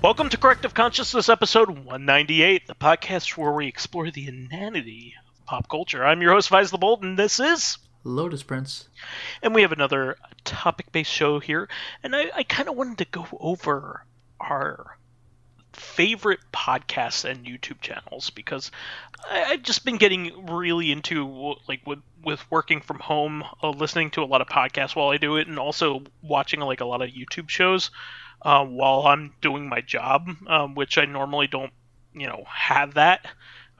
Welcome to Corrective Consciousness, episode 198, the podcast where we explore the inanity of pop culture. I'm your host, vysethebold, and this is Lotus Prince. And we have another topic-based show here, and I kind of wanted to go over our favorite podcasts and YouTube channels, because I've just been getting really into, like, with working from home, listening to a lot of podcasts while I do it, and also watching, like, a lot of YouTube shows while I'm doing my job, which I normally don't, have that.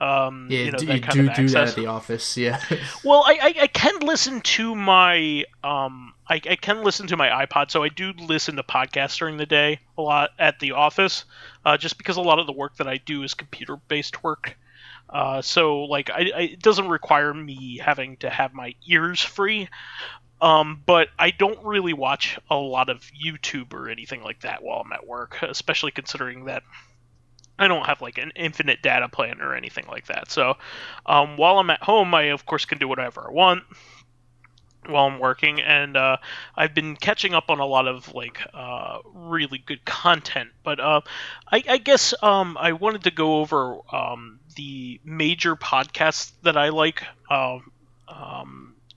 You That kind do of access. that at the office, yeah. Well, I can listen to my I can listen to my iPod, so I do listen to podcasts during the day a lot at the office, just because a lot of the work that I do is computer-based work. So like it doesn't require me having to have my ears free. But I don't really watch a lot of YouTube or anything like that while I'm at work, especially considering that I don't have like an infinite data plan or anything like that. So while I'm at home, I of course can do whatever I want while I'm working, and I've been catching up on a lot of like really good content. But I guess I wanted to go over the major podcasts that I like.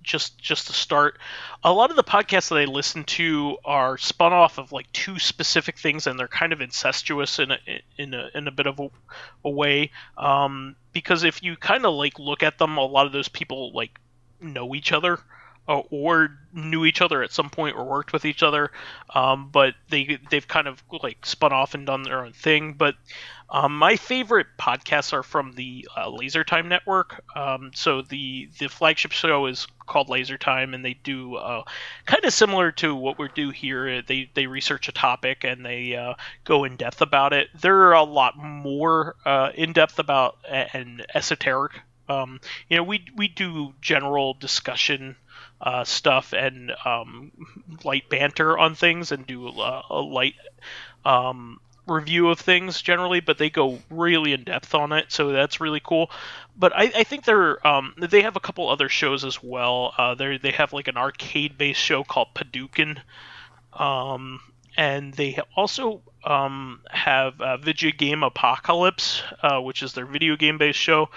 Just to start, a lot of the podcasts that I listen to are spun off of like two specific things, and they're kind of incestuous in a bit of a way. Because if you kind of like look at them, a lot of those people like know each other. Or knew each other at some point, or worked with each other, but they've kind of like spun off and done their own thing. But my favorite podcasts are from the Laser Time Network. So the flagship show is called Laser Time, and they do kind of similar to what we do here. They research a topic and they go in depth about it. They're a lot more in depth about and esoteric. We do general discussion stuff and light banter on things, and do a light review of things generally, but they go really in depth on it, so that's really cool. But I think they have a couple other shows as well. They have like an arcade based show called Debunking, and they also have Video Game Apocalypse, which is their video game based show.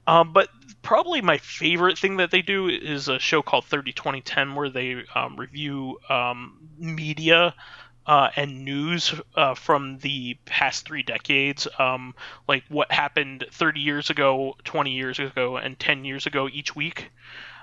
But probably my favorite thing that they do is a show called 30-20-10, where they review media and news from the past 3 decades, like what happened 30 years ago, 20 years ago, and 10 years ago each week.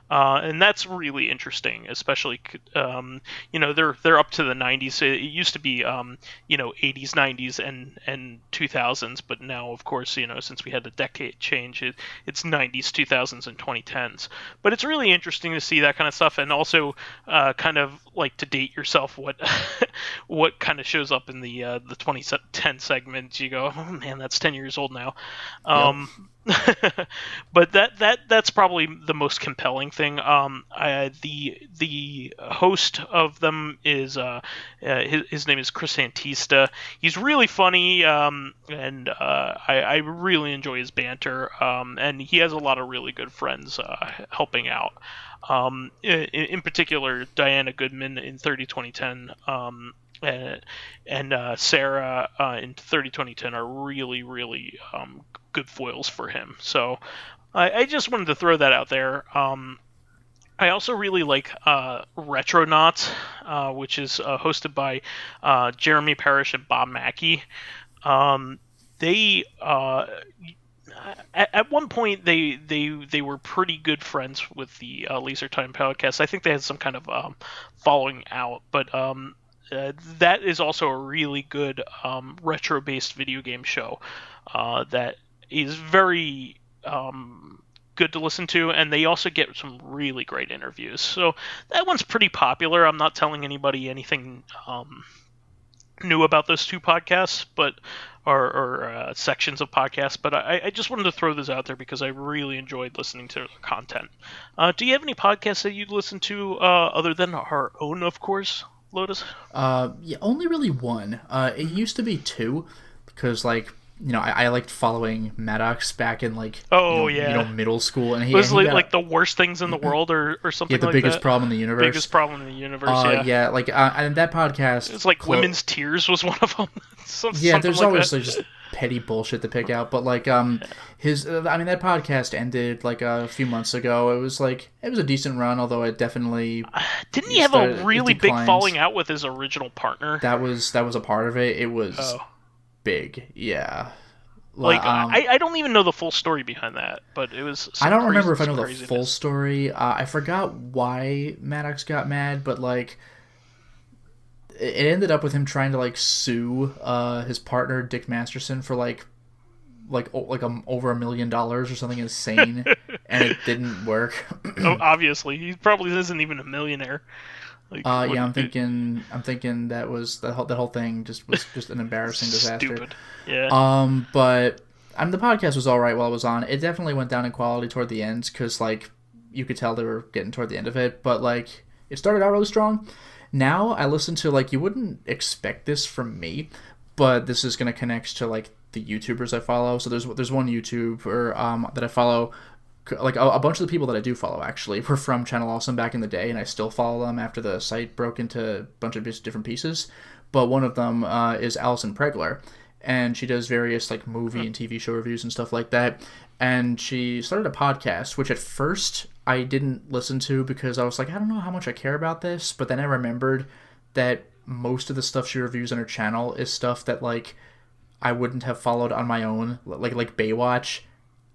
And that's really interesting, especially, they're up to the 90s. It used to be, 80s, 90s, and 2000s, but now, of course, since we had the decade change, it's 90s, 2000s, and 2010s. But it's really interesting to see that kind of stuff, and also kind of like to date yourself what what kind of shows up in the 2010 segment. You go, oh man, that's 10 years old now. But that's probably the most compelling thing. The host of them is his name is Chris Antista. He's really funny, and I really enjoy his banter. And he has a lot of really good friends helping out. In particular, Diana Goodman in 30-20-10. And Sarah in 30-20-10 are really, really good foils for him. So I just wanted to throw that out there. I also really like Retronauts, which is hosted by Jeremy Parrish and Bob Mackey. They at one point they were pretty good friends with the Laser Time podcast. I think they had some kind of falling out, but that is also a really good retro-based video game show that is very good to listen to, and they also get some really great interviews. So that one's pretty popular. I'm not telling anybody anything new about those two podcasts, but or sections of podcasts, but I just wanted to throw this out there because I really enjoyed listening to their content. Do you have any podcasts that you'd listen to other than our own, of course, Lotus? Yeah, only really one. It used to be two, because like I liked following Maddox back in like middle school, and it was like the worst things in the world or something. Yeah, the biggest problem in the universe. Biggest problem in the universe. Yeah, like and that podcast. It's like women's tears was one of them. There's always like just petty bullshit to pick out, but like that podcast ended like a few months ago. It was a decent run, although it definitely didn't he have a really big falling out with his original partner? That was a part of it. It was big, yeah. Like I don't even know the full story behind that, but it was. I don't remember if I know the full story. I forgot why Maddox got mad, but like it ended up with him trying to like sue his partner Dick Masterson for like over $1 million or something insane, and it didn't work. Obviously, he probably isn't even a millionaire. I'm thinking that was the whole thing was just an embarrassing disaster. Stupid. Yeah. But the podcast was all right while it was on. It definitely went down in quality toward the end because like you could tell they were getting toward the end of it. But like it started out really strong. Now I listen to like you wouldn't expect this from me, but this is gonna connect to like the YouTubers I follow. So there's one YouTuber that I follow. Like a bunch of the people that I do follow actually were from Channel Awesome back in the day, and I still follow them after the site broke into a bunch of different pieces. But one of them is Alison Pregler, and she does various like movie and TV show reviews and stuff like that. And she started a podcast, which at first I didn't listen to because I was like, I don't know how much I care about this. But then I remembered that most of the stuff she reviews on her channel is stuff that like I wouldn't have followed on my own, like Baywatch.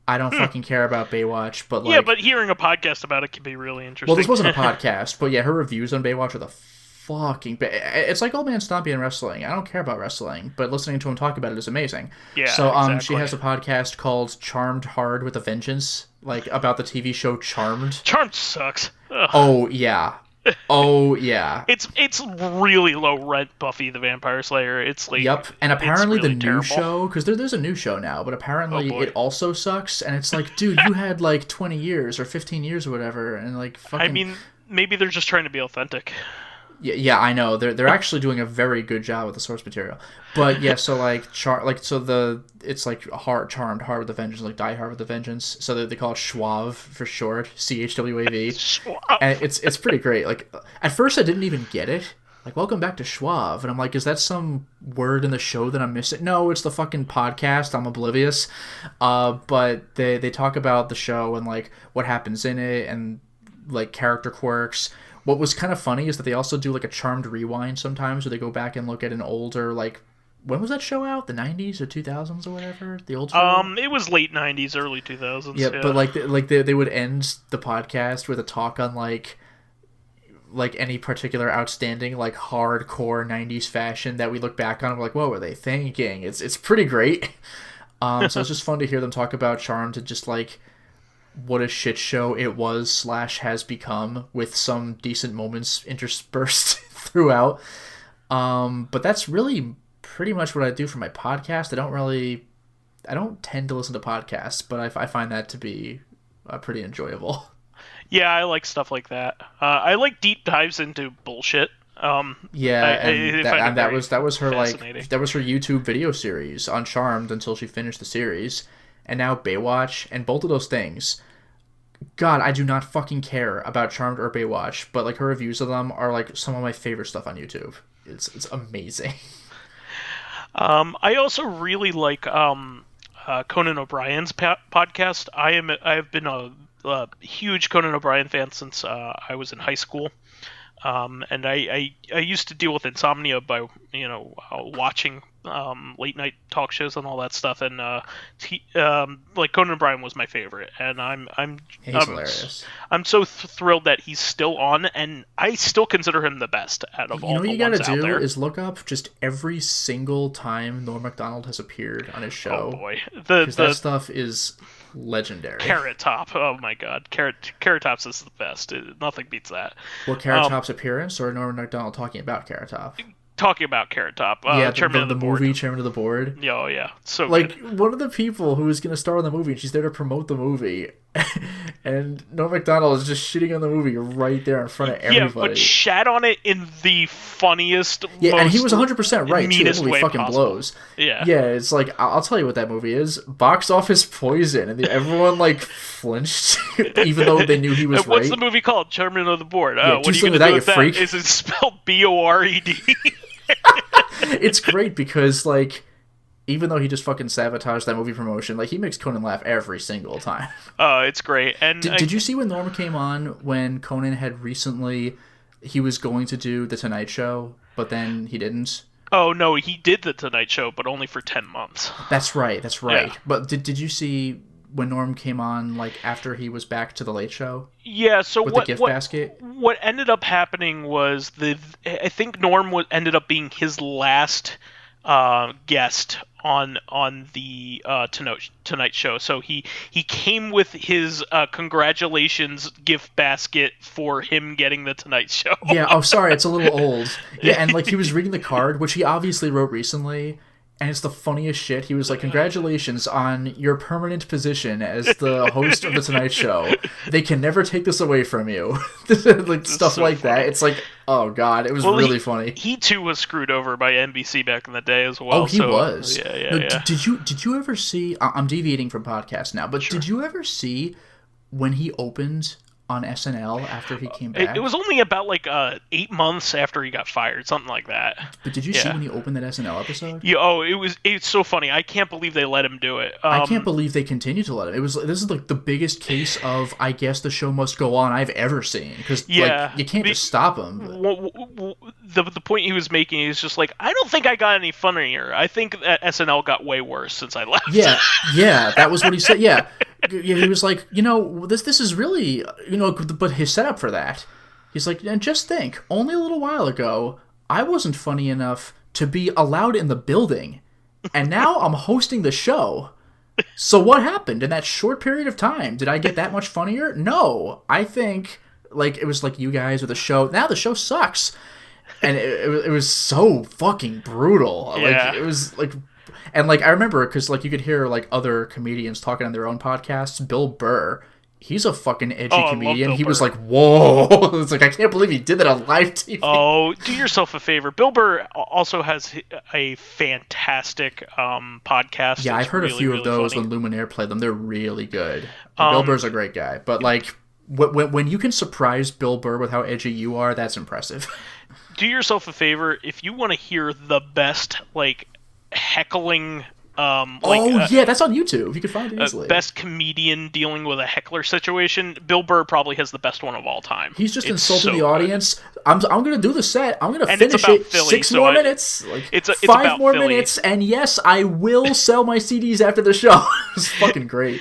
I don't fucking care about Baywatch, but like... Yeah, but hearing a podcast about it can be really interesting. Well, this wasn't a podcast, but yeah, her reviews on Baywatch are the fucking... It's like Old Man Stompy and wrestling. I don't care about wrestling, but listening to him talk about it is amazing. Yeah, so exactly. She has a podcast called Charmed Hard with a Vengeance, like about the TV show Charmed. Charmed sucks. Ugh. Oh, yeah. Oh, yeah. It's really low rent Buffy the Vampire Slayer. It's like... Yep, and apparently really the new terrible show... Because there's a new show now, but apparently it also sucks, and it's like, dude, you had like 20 years or 15 years or whatever, and like fucking... I mean, maybe they're just trying to be authentic. Yeah, I know. They're actually doing a very good job with the source material. But yeah, so like it's like Charmed Hard with a Vengeance, like Die Hard with a Vengeance. So they call it Schwav for short, CHWAV. Schwab. And it's pretty great. Like at first I didn't even get it. Like welcome back to Schwav, and I'm like, is that some word in the show that I'm missing? No, it's the fucking podcast. I'm oblivious. But they talk about the show and like what happens in it and like character quirks. What was kind of funny is that they also do like a Charmed rewind sometimes where they go back and look at an older, like, when was that show out? The 90s or 2000s or whatever? The old show? It was late 90s, early 2000s. Yeah, but they would end the podcast with a talk on like any particular outstanding like hardcore 90s fashion that we look back on and we're like, what were they thinking? It's pretty great. So it's just fun to hear them talk about Charmed and just like what a shit show it was / has become with some decent moments interspersed throughout. But that's really pretty much what I do for my podcast. I don't tend to listen to podcasts, but I find that to be pretty enjoyable. Yeah, I like stuff like that. I like deep dives into bullshit. That was her YouTube video series on Charmed until she finished the series. And now Baywatch, and both of those things, God, I do not fucking care about Charmed or Baywatch, but like her reviews of them are like some of my favorite stuff on YouTube. It's amazing. I also really like Conan O'Brien's podcast. I have been a huge Conan O'Brien fan since I was in high school. And I used to deal with insomnia by watching late night talk shows and all that stuff, and like Conan O'Brien was my favorite, and he's hilarious. I'm so thrilled that he's still on, and I still consider him the best out of all the ones out there. You know what you gotta do is look up just every single time Norm Macdonald has appeared on his show. Oh boy, that stuff is legendary. Carrot Top, oh my god, Carrot Top's is the best. Nothing beats that. Well, Carrot Top's appearance, or Norm Macdonald talking about Carrot Top? Talking about Carrot Top, chairman of the board. Movie chairman of the board. Oh yeah, so like good. One of the people who is going to star in the movie, and she's there to promote the movie. And Norm Macdonald is just shitting on the movie right there in front of everybody. Yeah, but shat on it in the funniest, yeah, most and he was 100% right, too. That meanest movie way fucking possible. blows. Yeah. Yeah, it's like, I'll tell you what that movie is. Box office poison. And everyone, like, flinched, even though they knew he was And what's right. the movie called? Chairman of the Board. Yeah, What do are you something going to do with with that, that? you freak. Is it spelled B-O-R-E-D? It's great because, like, even though he just fucking sabotaged that movie promotion, like, he makes Conan laugh every single time. It's great. And Did you see when Norm came on when Conan had recently... He was going to do The Tonight Show, but then he didn't? Oh, no, he did The Tonight Show, but only for 10 months. That's right. Yeah. But did you see when Norm came on, like, after he was back to The Late Show? Yeah, so with the gift basket? What ended up happening was I think Norm ended up being his last guest on the Tonight Show. So he came with his congratulations gift basket for him getting the Tonight Show. Yeah, oh sorry, it's a little old. Yeah, and like he was reading the card, which he obviously wrote recently, and it's the funniest shit. He was like, congratulations on your permanent position as the host of the Tonight Show. They can never take this away from you. Like stuff so like funny. That. It's like, oh god, it was really funny. He too was screwed over by NBC back in the day as well. Oh, he was. Yeah. Did you ever see? I'm deviating from podcast now, but Sure. Did you ever see when he opened on SNL after he came back? It was only about like 8 months after he got fired, something like that. But did you see when he opened that SNL episode? Yeah, it's so funny. I can't believe they let him do it. I can't believe they continue to let him. This is like the biggest case of I guess the show must go on I've ever seen, because like you can't just stop him. The point he was making is just like, I don't think I got any funnier. I think that SNL got way worse since I left. Yeah, that was what he said. Yeah, he was like, this is really, but his setup for that, he's like, and just think, only a little while ago, I wasn't funny enough to be allowed in the building, and now I'm hosting the show. So what happened in that short period of time? Did I get that much funnier? No, I think like it was like you guys with the show. Now the show sucks, and it was so fucking brutal. Yeah. Like it was like. And, like, I remember, because, like, you could hear, like, other comedians talking on their own podcasts. Bill Burr, he's a fucking edgy comedian. He was like, whoa. It's like, I can't believe he did that on live TV. Oh, do yourself a favor. Bill Burr also has a fantastic podcast. Yeah, I've heard a few of those funny. when Luminaire played them. They're really good. Bill Burr's a great guy. But, like, when you can surprise Bill Burr with how edgy you are, that's impressive. Do yourself a favor. If you want to hear the best, like, heckling yeah, that's on YouTube. You can find it easily. Best comedian dealing with a heckler situation, Bill Burr probably has the best one of all time. He's just insulting the audience. I'm gonna do the set. I'm gonna finish it. Philly, 6 more minutes. Like it's 5 more Philly. minutes, and yes, I will sell my CDs after the show. It's fucking great.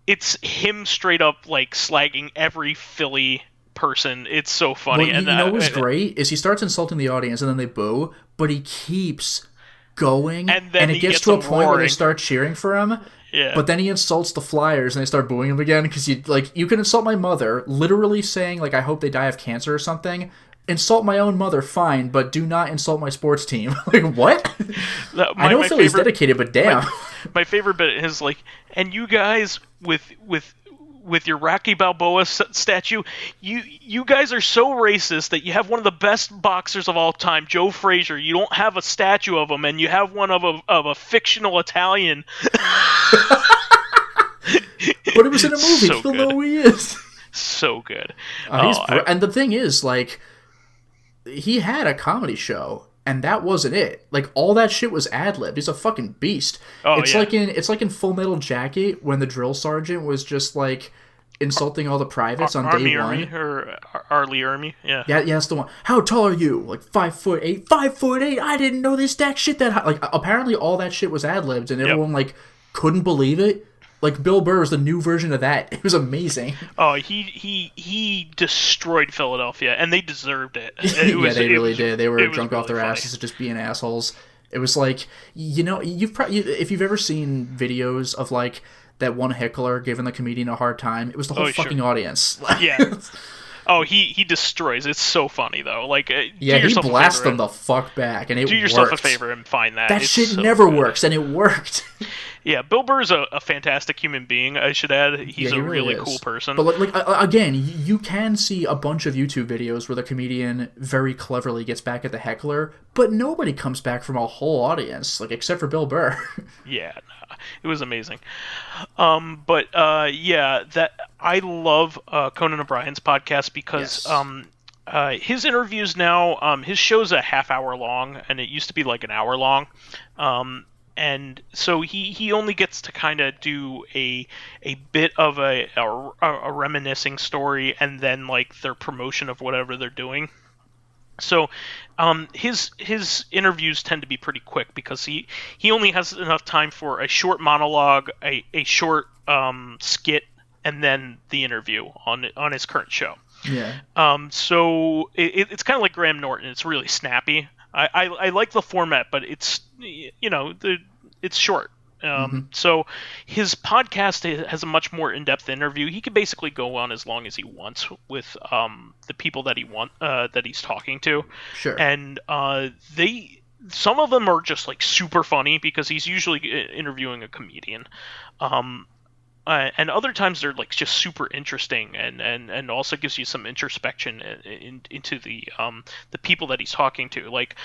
It's him straight up like slagging every Philly person. It's so funny. Well, you know what's great is he starts insulting the audience and then they boo, but he keeps going, and it gets to a point where they start cheering for him. Yeah. But then he insults the Flyers and they start booing him again, because you can insult my mother, literally saying like I hope they die of cancer or something. Insult my own mother, fine, but do not insult my sports team. Like what? I know Philly's dedicated, but damn. My favorite bit is like, and you guys with your Rocky Balboa statue, you guys are so racist that you have one of the best boxers of all time, Joe Frazier. You don't have a statue of him, and you have one of a fictional Italian. But it was in a movie. So People good. know who he is. So good. And the thing is, like, he had a comedy show, and that wasn't it. Like, all that shit was ad-libbed. He's a fucking beast. It's like in Full Metal Jacket when the drill sergeant was just like insulting all the privates on day one. Arlie Ermy, yeah. Yeah, that's the one. How tall are you? Like 5'8". 5'8". I didn't know they stacked shit that high. Like, apparently all that shit was ad-libbed, and everyone like couldn't believe it. Like, Bill Burr was the new version of that. It was amazing. Oh, he destroyed Philadelphia, and they deserved it. They really did. They were drunk off their asses just being assholes. It was like, if you've ever seen videos of, like, that one heckler giving the comedian a hard time, it was the whole fucking audience. Yeah. Oh, he destroys. It's so funny though. Like, Yeah, do he yourself a blasts favor them the fuck back, and it do yourself a worked. favor and find that. That It's shit so never good. works, and it worked. Yeah, Bill Burr's a fantastic human being. I should add, he's He a really really is. cool person. But again, you can see a bunch of YouTube videos where the comedian very cleverly gets back at the heckler, but nobody comes back from a whole audience, like except for Bill Burr. Yeah, no, it was amazing. But yeah, that I love Conan O'Brien's podcast because his interviews now, his show's a half hour long, and it used to be like an hour long. And so he only gets to kind of do a bit of a reminiscing story, and then like their promotion of whatever they're doing. So his interviews tend to be pretty quick because he only has enough time for a short monologue, a short skit, and then the interview on his current show. Yeah. So it's kind of like Graham Norton. It's really snappy. I like the format, but it's it's short. So his podcast has a much more in-depth interview. He can basically go on as long as he wants with the people that he's talking to. Sure. And some of them are just like super funny because he's usually interviewing a comedian. And other times they're like just super interesting and also gives you some introspection into the people that he's talking to. Like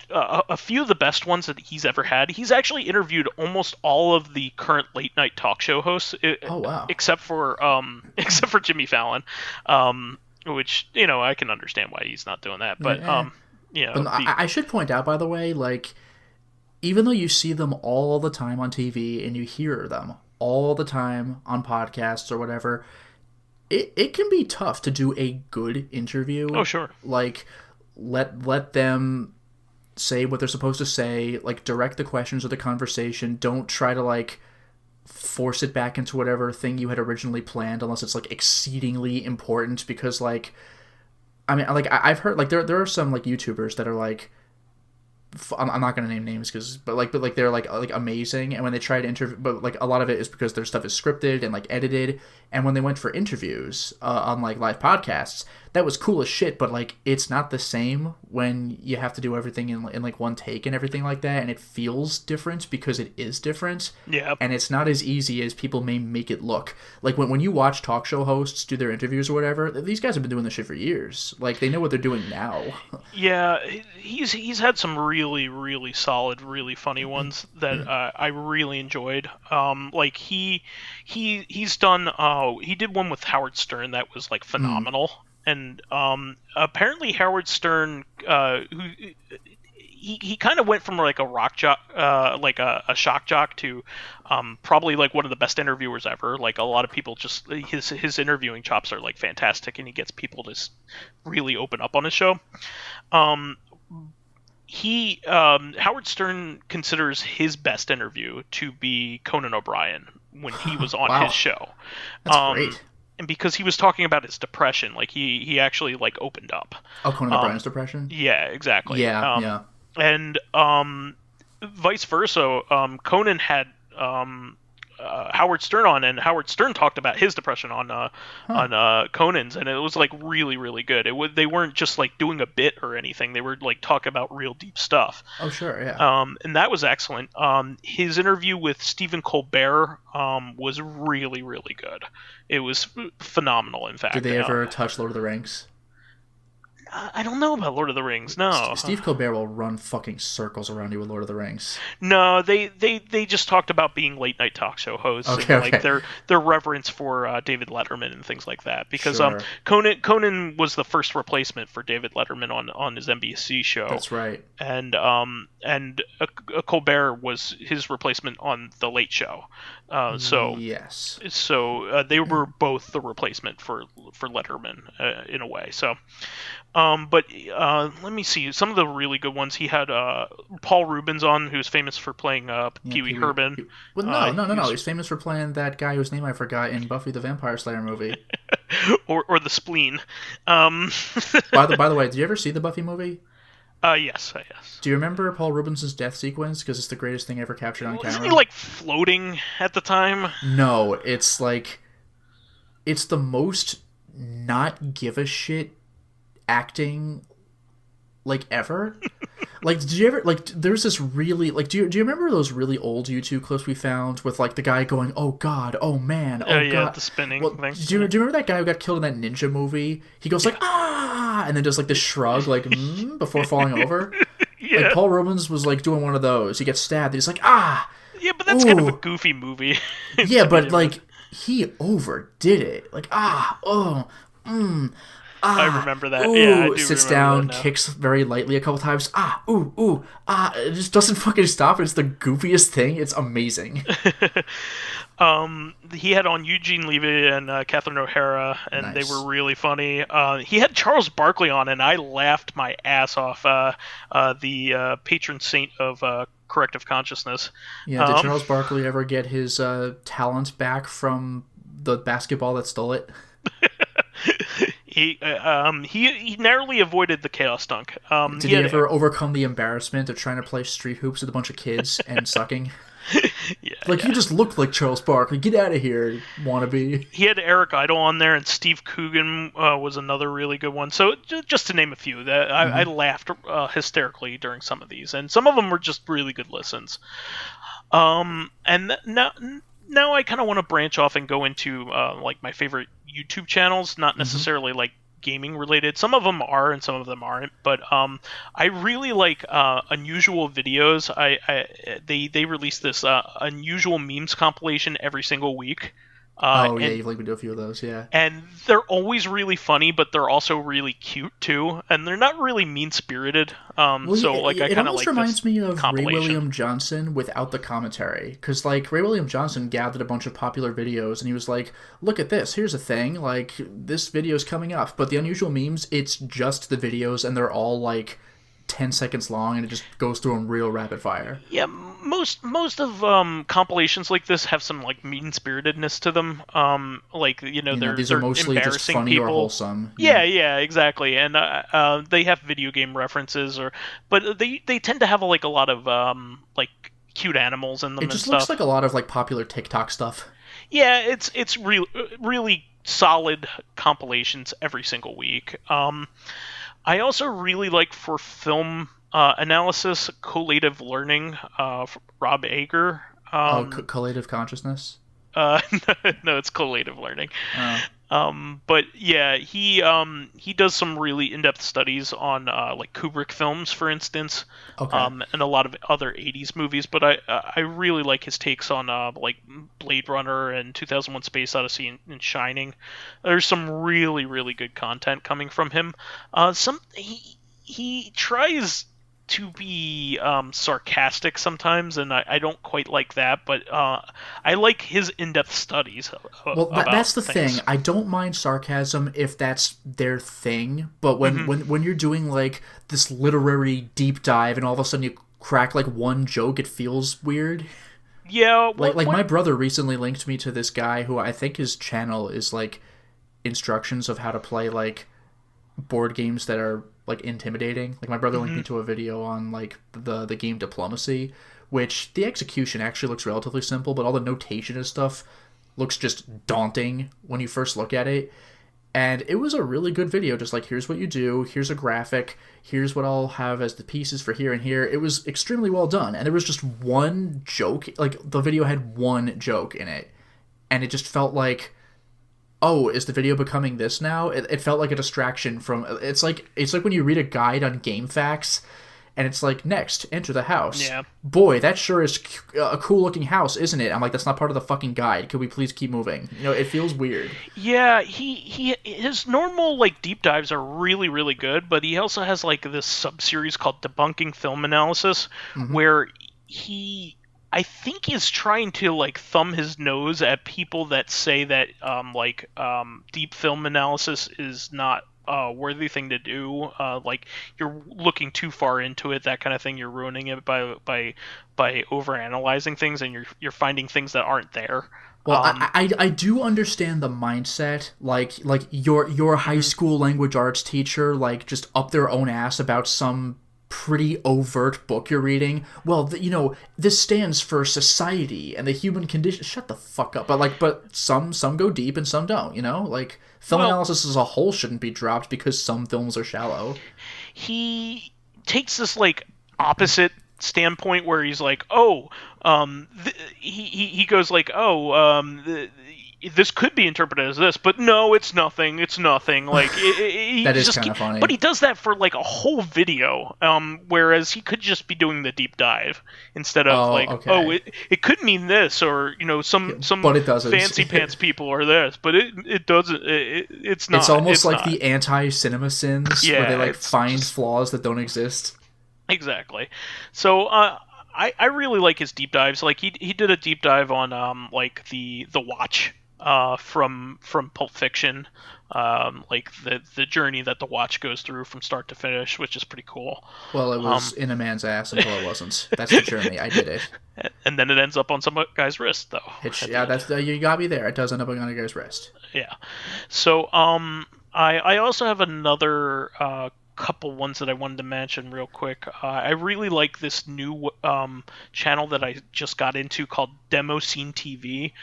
a few of the best ones that he's ever had. He's actually interviewed almost all of the current late night talk show hosts. Oh wow! Except for Jimmy Fallon, which I can understand why he's not doing that. But But I should point out, by the way, like, even though you see them all the time on TV and you hear them all the time on podcasts or whatever, it can be tough to do a good interview. Oh sure. Like let them say what they're supposed to say, like direct the questions of the conversation. Don't try to like force it back into whatever thing you had originally planned unless it's like exceedingly important, because like I mean, like I've heard like there are some like YouTubers that are like, I'm not gonna name names but they're like amazing, and when they try to interview, but like a lot of it is because their stuff is scripted and like edited, and when they went for interviews on like live podcasts, that was cool as shit, but like it's not the same when you have to do everything in like one take and everything like that, and it feels different because it is different. Yeah. And it's not as easy as people may make it look. Like when you watch talk show hosts do their interviews or whatever, these guys have been doing this shit for years. Like they know what they're doing now. Yeah, he's had some really, really solid, really funny ones that I really enjoyed. Like he's done. He did one with Howard Stern that was like phenomenal. And apparently Howard Stern, he kind of went from like a rock jock, like a shock jock, to probably like one of the best interviewers ever. Like a lot of people just his interviewing chops are like fantastic, and he gets people to really open up on his show. Howard Stern considers his best interview to be Conan O'Brien when he was on his show. That's great. And because he was talking about his depression, like he actually like opened up. Oh, Conan O'Brien's depression? Yeah, exactly. Yeah. And vice versa, Conan had Howard Stern on, and Howard Stern talked about his depression on Conan's, and it was like really, really good. They weren't just like doing a bit or anything; they were like talking about real deep stuff. Oh sure, yeah. And that was excellent. His interview with Stephen Colbert was really, really good. It was phenomenal. In fact, did they ever touch Lord of the Rings? I don't know about Lord of the Rings. No, Steve Colbert will run fucking circles around you with Lord of the Rings. No, they just talked about being late night talk show hosts like their reverence for David Letterman and things like that. Because Sure. Conan was the first replacement for David Letterman on his NBC show. That's right. And Colbert was his replacement on the Late Show. Yes. So they were both the replacement for Letterman in a way. So. But let me see some of the really good ones. He had Paul Rubens on, who's famous for playing Pee Wee Herman. Well, no. He's famous for playing that guy whose name I forgot in Buffy the Vampire Slayer movie. or the Spleen. By the way, did you ever see the Buffy movie? Yes. Do you remember Paul Rubens' death sequence? Because it's the greatest thing ever captured on camera. Isn't he like floating at the time? No, it's like it's the most not give a shit acting like ever. Like, did you ever, like, there's this really, like, do you remember those really old YouTube clips we found with, like, the guy going, oh god, oh man, oh yeah, god. the spinning thing. Do you remember that guy who got killed in that ninja movie? He goes like, ah, and then does like this shrug, like, before falling over. Yeah. Like, Paul Rubens was like doing one of those. He gets stabbed, and he's like, ah. Yeah, but that's kind of a goofy movie. Yeah, but like, he overdid it. Like, I remember that. Ooh, yeah, I do sits remember down, that now. kicks very lightly a couple times. It just doesn't fucking stop. It's the goofiest thing. It's amazing. He had on Eugene Levy and Catherine O'Hara, and Nice. they were really funny. He had Charles Barkley on, and I laughed my ass off. The patron saint of Corrective Consciousness. Yeah, did Charles Barkley ever get his talent back from the basketball that stole it? He narrowly avoided the chaos dunk. Did he ever overcome the embarrassment of trying to play street hoops with a bunch of kids and sucking? You just look like Charles Barkley. Get out of here, wannabe. He had Eric Idle on there, and Steve Coogan was another really good one. So just to name a few, I laughed hysterically during some of these, and some of them were just really good listens. Now I kind of want to branch off and go into like my favorite YouTube channels, not necessarily like gaming related. Some of them are and some of them aren't, but I really like Unusual Videos. They release this unusual memes compilation every single week. You've linked me to a few of those, yeah. And they're always really funny, but they're also really cute too, and they're not really mean-spirited. I kind of like it almost reminds me of Ray compilation. William Johnson without the commentary, because like Ray William Johnson gathered a bunch of popular videos, and he was like, "Look at this. Here's a thing. Like this video's coming up." But the Unusual Memes, it's just the videos, and they're all like 10 seconds long, and it just goes through them real rapid fire. Yeah, most of compilations like this have some like mean-spiritedness to them. These are mostly just funny people. or wholesome. Yeah, exactly. And they have video game references, but they tend to have like a lot of like cute animals in them. It just and looks stuff. like a lot of like popular TikTok stuff. Yeah, it's really solid compilations every single week. I also really like for film analysis, collative learning, Rob Ager. Collative Consciousness? No, it's collative learning. Oh. But yeah, he does some really in-depth studies on like Kubrick films, for instance, Okay. and a lot of other 80s movies. But I really like his takes on like Blade Runner and 2001: Space Odyssey and Shining. There's some really, really good content coming from him. He tries to be sarcastic sometimes, and I don't quite like that, but I like his in-depth studies. That's the things. thing. I don't mind sarcasm if that's their thing, but when you're doing like this literary deep dive and all of a sudden you crack like one joke, it feels weird. Yeah, my brother recently linked me to this guy who I think his channel is like instructions of how to play like board games that are like intimidating. Like my brother linked me to a video on like the game Diplomacy, which the execution actually looks relatively simple, but all the notation and stuff looks just daunting when you first look at it. And it was a really good video, just like, here's what you do, here's a graphic, here's what I'll have as the pieces for here and here. It was extremely well done, and there was just one joke, like the video had one joke in it, and it just felt like, oh, is the video becoming this now? It felt like a distraction from... It's like when you read a guide on game facts, and it's like, next, enter the house. Yeah. Boy, that sure is a cool-looking house, isn't it? I'm like, that's not part of the fucking guide. Could we please keep moving? You know, it feels weird. Yeah, his normal, like, deep dives are really, really good, but he also has, like, this sub-series called Debunking Film Analysis, where he... I think is trying to like thumb his nose at people that say that deep film analysis is not a worthy thing to do. Like you're looking too far into it, that kind of thing. You're ruining it by overanalyzing things, and you're finding things that aren't there. Well, I do understand the mindset, like your high school language arts teacher, like just up their own ass about some pretty overt book you're reading. Well, this stands for society and the human condition. Shut the fuck up. But some go deep and some don't. Like film analysis as a whole shouldn't be dropped because some films are shallow. He takes this like opposite standpoint where he's like, he goes like, this could be interpreted as this, but no, it's nothing. It's nothing. Like that is kind of funny. But he does that for like a whole video, whereas he could just be doing the deep dive instead of it could mean this, or some but it doesn't. Fancy pants people are this, but it doesn't. It's not. It's almost like the anti-cinema sins, where they find flaws that don't exist. Exactly. So I really like his deep dives. Like he did a deep dive on like the Watch from Pulp Fiction, like the journey that the Watch goes through from start to finish, which is pretty cool. Well, it was in a man's ass until it wasn't. That's the journey. I did it. And then it ends up on some guy's wrist, though. That's you got me there. It does end up on a guy's wrist. Yeah. So I also have another couple ones that I wanted to mention real quick. I really like this new channel that I just got into called Demo Scene TV,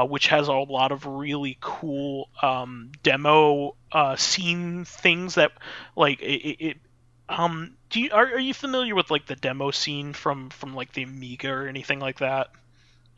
which has a lot of really cool demo scene things that like are you familiar with like the demo scene from like the Amiga or anything like that?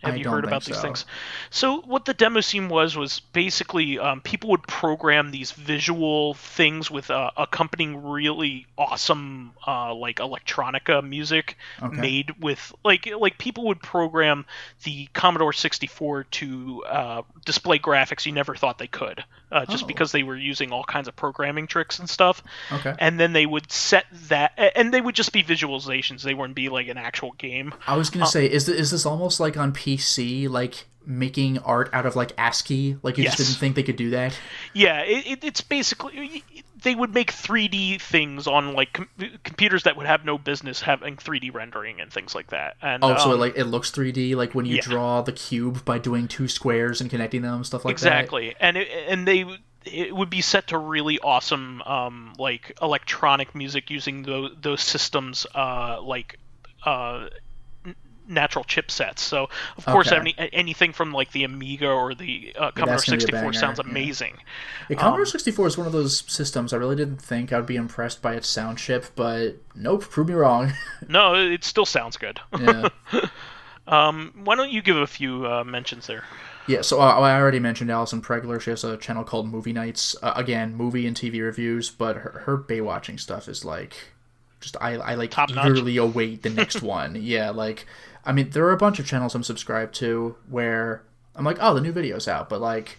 Have you heard about these things? So what the demo scene was basically people would program these visual things with accompanying really awesome like electronica music made with like people would program the Commodore 64 to display graphics you never thought they could, just because they were using all kinds of programming tricks and stuff. Okay. And then they would set that, and they would just be visualizations. They wouldn't be like an actual game. I was gonna say, is this almost like on PC, like making art out of like ASCII? Like you just didn't think they could do that? Yeah, it's basically they would make 3D things on like computers that would have no business having 3D rendering and things like that. And so it looks 3D, like when you draw the cube by doing two squares and connecting them, stuff like that. Exactly, and it would be set to really awesome like electronic music using those systems natural chipsets. So of course anything from like the Amiga or the Commodore 64 sounds amazing. The Commodore 64 is one of those systems I really didn't think I would be impressed by its sound chip, but nope, prove me wrong. No, it still sounds good. Yeah. Why don't you give a few mentions there? Yeah, so I already mentioned Alison Pregler. She has a channel called Movie Nights. Again, movie and TV reviews, but her Baywatching stuff is like, just I like eagerly await the next one. Yeah, like, I mean, there are a bunch of channels I'm subscribed to where I'm like, oh, the new video's out, but like,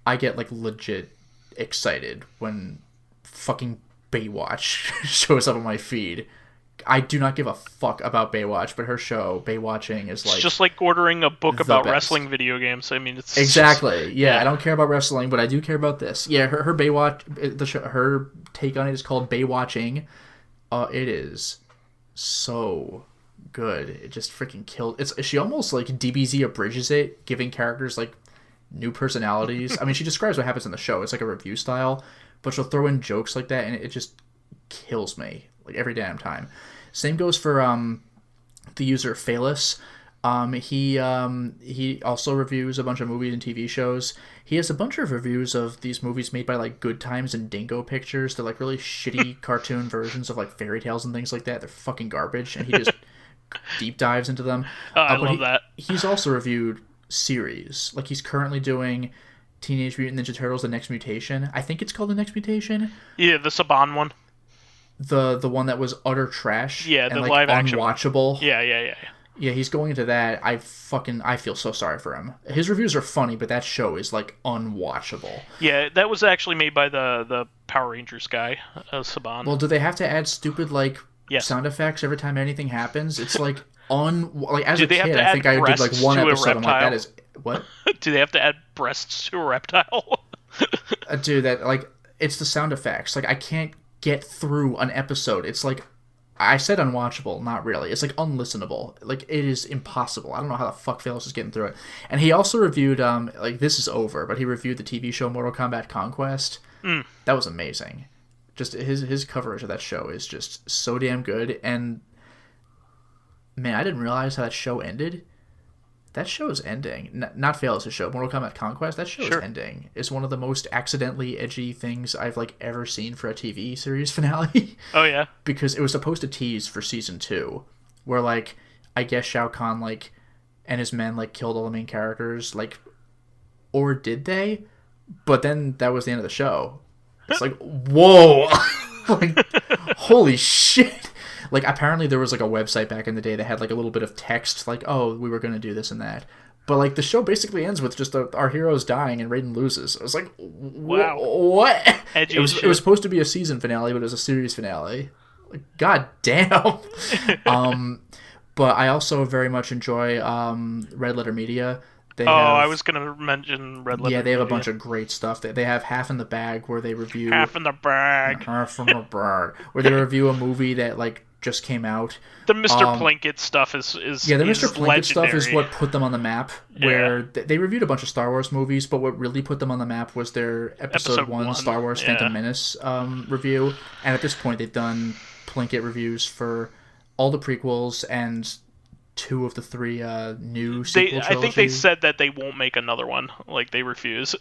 I get like legit excited when fucking Baywatch shows up on my feed. I do not give a fuck about Baywatch, but her show, Baywatching, is like... It's just like ordering a book about wrestling video games. I mean, it's... Exactly. Yeah, I don't care about wrestling, but I do care about this. Yeah, her Baywatch... her take on it is called Baywatching. It is so good. It just freaking killed... She almost, like, DBZ abridges it, giving characters, like, new personalities. I mean, she describes what happens in the show. It's like a review style, but she'll throw in jokes like that, and it just kills me. Like, every damn time. Same goes for the user Phalus. He also reviews a bunch of movies and TV shows. He has a bunch of reviews of these movies made by like Good Times and Dingo Pictures. They're like really shitty cartoon versions of like fairy tales and things like that. They're fucking garbage, and he just deep dives into them. I love that. He's also reviewed series. Like, he's currently doing Teenage Mutant Ninja Turtles: The Next Mutation. I think it's called The Next Mutation. Yeah, the Saban one. The one that was utter trash. Yeah, and the like live action. Unwatchable. Yeah. Yeah, he's going into that. I feel so sorry for him. His reviews are funny, but that show is like unwatchable. Yeah, that was actually made by the Power Rangers guy, Saban. Well, do they have to add stupid like sound effects every time anything happens? It's like as a kid, I think I did like one episode. I'm like, that is what? Do they have to add breasts to a reptile? Dude, that like it's the sound effects. Like, I can't get through an episode. It's like, I said unwatchable, not really. It's like unlistenable. Like, it is impossible. I don't know how the fuck Phyllis is getting through it. And he also reviewed like, this is over, but he reviewed the TV show Mortal Kombat Conquest. That was amazing. Just his coverage of that show is just so damn good. And man, I didn't realize how that show ended. That show is ending. Not Fails' show, Mortal Kombat Conquest. That show is ending. It's one of the most accidentally edgy things I've like ever seen for a TV series finale. Oh yeah, because it was supposed to tease for season 2, where like I guess Shao Kahn like and his men like killed all the main characters, like, or did they? But then that was the end of the show. It's like, whoa, like holy shit. Like, apparently there was, like, a website back in the day that had, like, a little bit of text, like, oh, we were going to do this and that. But, like, the show basically ends with just our heroes dying and Raiden loses. I was like, wow. What? It was supposed to be a season finale, but it was a series finale. Like, god damn. But I also very much enjoy Red Letter Media. I was going to mention Red Letter Media. Yeah, they have a bunch of great stuff. They have Half in the Bag, where they review... Half in the Bag. Where they review a movie that, like, just came out. The Mr. Plinkett stuff is the Mr. Plinkett legendary. stuff is what put them on the map. Where they reviewed a bunch of Star Wars movies, but what really put them on the map was their episode 1 Star Wars Phantom Menace review. And at this point, they've done Plinkett reviews for all the prequels and 2 of the 3 new sequel trilogy. I think they said that they won't make another one. Like, they refuse.